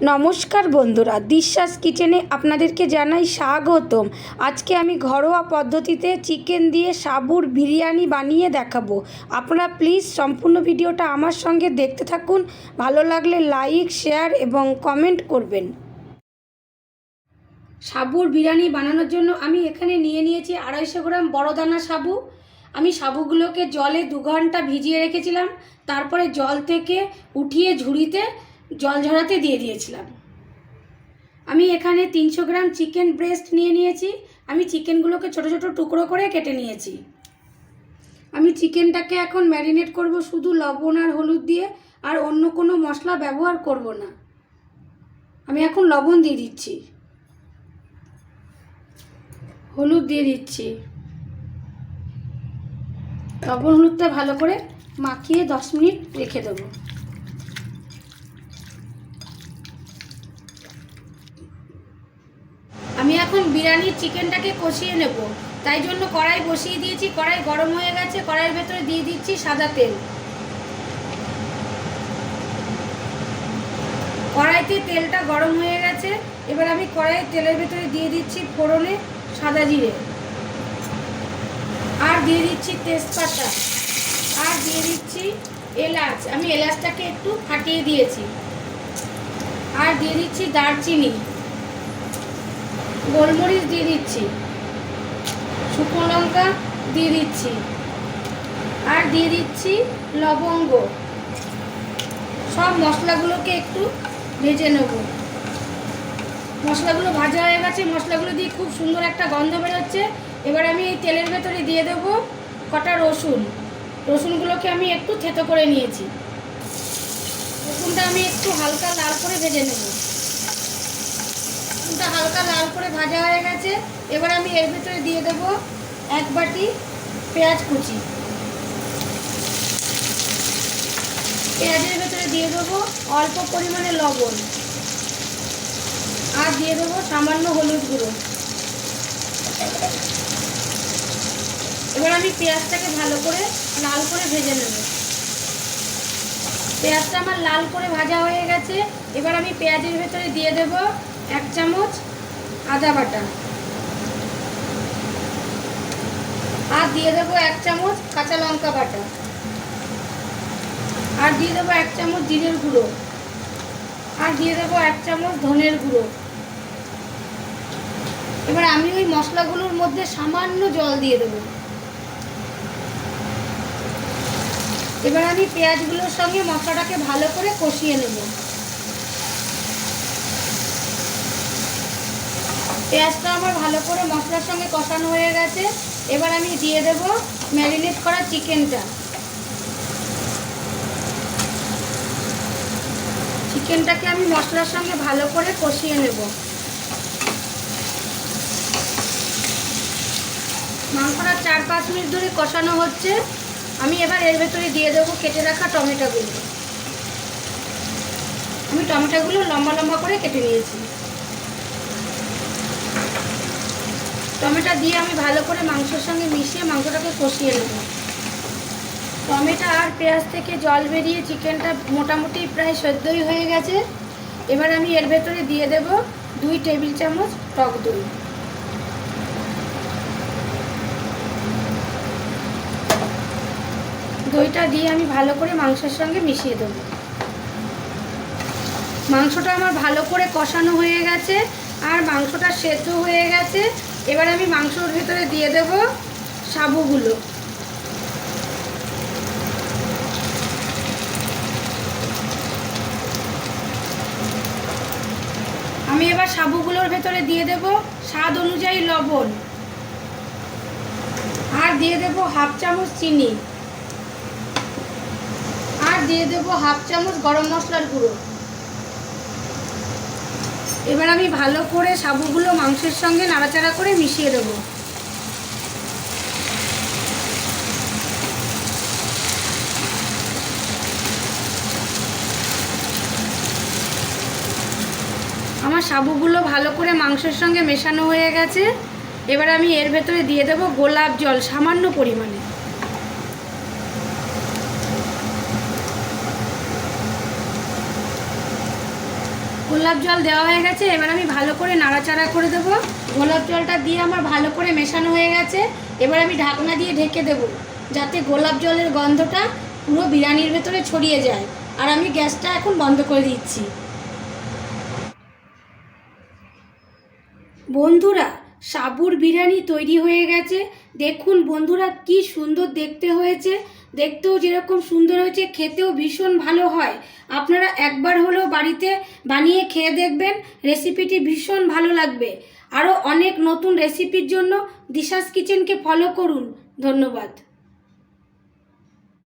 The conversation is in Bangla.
নমস্কার বন্ধুরা, দিশাস কিচেনে আপনাদেরকে জানাই স্বাগতম। আজকে আমি ঘরোয়া পদ্ধতিতে চিকেন দিয়ে সাবুর বিরিয়ানি বানিয়ে দেখাবো। আপনারা প্লিজ সম্পূর্ণ ভিডিওটা আমার সঙ্গে দেখতে থাকুন। ভালো লাগলে লাইক, শেয়ার এবং কমেন্ট করবেন। সাবুর বিরিয়ানি বানানোর জন্য আমি এখানে নিয়ে নিয়েছি 250 গ্রাম বড় দানা সাবু। আমি সাবুগুলোকে জলে 2 ঘন্টা ভিজিয়ে রেখেছিলাম, তারপরে জল থেকে উঠিয়ে ঝুড়িতে জল ঝরাতে দিয়ে দিয়েছিলাম। আমি এখানে 300 গ্রাম চিকেন ব্রেস্ট নিয়ে নিয়েছি। আমি চিকেনগুলোকে ছোট ছোট টুকরো করে কেটে নিয়েছি। আমি চিকেনটাকে এখন ম্যারিনেট করব শুধু লবণ আর হলুদ দিয়ে, আর অন্য কোনো মশলা ব্যবহার করব না। আমি এখন লবণ দিয়ে দিচ্ছি, হলুদ দিয়ে দিচ্ছি। লবণ হলুদটা ভালো করে মাখিয়ে 10 মিনিট রেখে দেবো। আমি এখন বিরিয়ানির চিকেনটাকে কষিয়ে নেব, তাই জন্য কড়াই বসিয়ে দিয়েছি। কড়াই গরম হয়ে গেছে, কড়াইয়ের ভেতরে দিয়ে দিচ্ছি সাদা তেল। কড়াইতে তেলটা গরম হয়ে গেছে, এবার আমি কড়াইয়ের তেলের ভেতরে দিয়ে দিচ্ছি ফোড়নে সাদা জিরে, আর দিয়ে দিচ্ছি তেজপাতা, আর দিয়ে দিচ্ছি এলাচ। আমি এলাচটাকে একটু ফাটিয়ে দিয়েছি। আর দিয়ে দিচ্ছি দারচিনি, গোলমরিচ দিয়ে দিচ্ছি, শুকনো লঙ্কা দিয়ে দিচ্ছি, আর দিয়ে দিচ্ছি লবঙ্গ। সব মশলাগুলোকে একটু ভেজে নেব। মশলাগুলো ভাজা হয়ে গেছে, মশলাগুলো দিয়ে খুব সুন্দর একটা গন্ধ বেরোচ্ছে। এবার আমি এই তেলের ভেতরে দিয়ে দেব কটা রসুন। রসুনগুলোকে আমি একটু থেতো করে নিয়েছি। রসুনটা আমি একটু হালকা লাল করে ভেজে নেব। রসুনটা হালকা লাল করে ভাজা হয়ে গেছে, এবার আমি এর ভেতরে দিয়ে দেব 1 বাটি পেঁয়াজ কুচি। পেঁয়াজের ভেতরে দিয়ে দেবো অল্প পরিমাণে লবণ, আর দিয়ে দেবো সামান্য হলুদ গুঁড়ো। এবার আমি পেঁয়াজটাকে ভালো করে লাল করে ভেজে নেব। পেঁয়াজটা আমার লাল করে ভাজা হয়ে গেছে, এবার আমি পেঁয়াজের ভেতরে দিয়ে দেব 1 চামচ আদা বাটা, আর দিয়ে দেবো 1 চামচ কাঁচা লঙ্কা বাটা, আর দিয়ে দেবো 1 চামচ জিরের গুঁড়ো, আর দিয়ে দেবো 1 চামচ ধনের গুঁড়ো। এবার আমি ওই মশলাগুলোর মধ্যে সামান্য জল দিয়ে দেবো। এবার আমি পেঁয়াজগুলোর সঙ্গে মশলাটাকে ভালো করে কষিয়ে নেব। পেঁয়াজটা আমার ভালো করে মশলার সঙ্গে কষানো হয়ে গেছে, এবার আমি দিয়ে দেব ম্যারিনেট করা চিকেনটা। চিকেনটাকে আমি মশলার সঙ্গে ভালো করে কষিয়ে নেব। মাংসটা 4-5 মিনিট ধরে কষানো হচ্ছে। আমি এবার এর ভেতরে দিয়ে দেবো কেটে রাখা টমেটোগুলো। আমি টমেটোগুলো লম্বা লম্বা করে কেটে নিয়েছি। টমেটো দিয়ে আমি ভালো করে মাংসের সঙ্গে মিশিয়ে মাংসটাকে কষিয়ে নেব। টমেটো আর পেঁয়াজ থেকে জল বেরিয়ে চিকেনটা মোটামুটি প্রায় সেদ্ধই হয়ে গেছে। এবার আমি এর ভেতরে দিয়ে দেব 2 টেবিল চামচ টক দই। দইটা দিয়ে আমি ভালো করে মাংসের সঙ্গে মিশিয়ে দেব। মাংসটা আমার ভালো করে কষানো হয়ে গেছে, আর মাংসটা সেদ্ধ হয়ে গেছে। এবার আমি মাংসর ভেতরে দিয়ে দেব সাবুগুলো। আমি এবার সাবুগুলোর ভেতরে দিয়ে দেব স্বাদ অনুযায়ী লবণ, আর দিয়ে দেব 1/2 চামচ চিনি, আর দিয়ে দেব 1/2 চামচ গরম মশলার গুঁড়ো। এবার আমি ভালো করে সাবুগুলো মাংসের সঙ্গে নাড়াচাড়া করে মিশিয়ে দেব। আমার সাবুগুলো ভালো করে মাংসের সঙ্গে মেশানো হয়ে গেছে। এবার আমি এর ভেতরে দিয়ে দেব গোলাপ জল সামান্য পরিমাণে। গোলাপ জল দেওয়া হয়ে গেছে, এবার আমি ভালো করে নাড়াচাড়া করে দেবো। গোলাপ জলটা দিয়ে আমার ভালো করে মেশানো হয়ে গেছে, এবার আমি ঢাকনা দিয়ে ঢেকে দেবো যাতে গোলাপ জলের গন্ধটা পুরো বিরিয়ানির ভেতরে ছড়িয়ে যায়। আর আমি গ্যাসটা এখন বন্ধ করে দিচ্ছি। বন্ধুরা, সাবুর বিরিয়ানি তৈরি হয়ে গেছে। দেখুন বন্ধুরা, কি সুন্দর দেখতে হয়েছে। দেখতেও যেরকম সুন্দর হয়েছে, খেতেও ভীষণ ভালো হয়। আপনারা একবার হলেও বাড়িতে বানিয়ে খেয়ে দেখবেন, রেসিপিটি ভীষণ ভালো লাগবে। আরও অনেক নতুন রেসিপির জন্য দিশাস কিচেনকে ফলো করুন। ধন্যবাদ।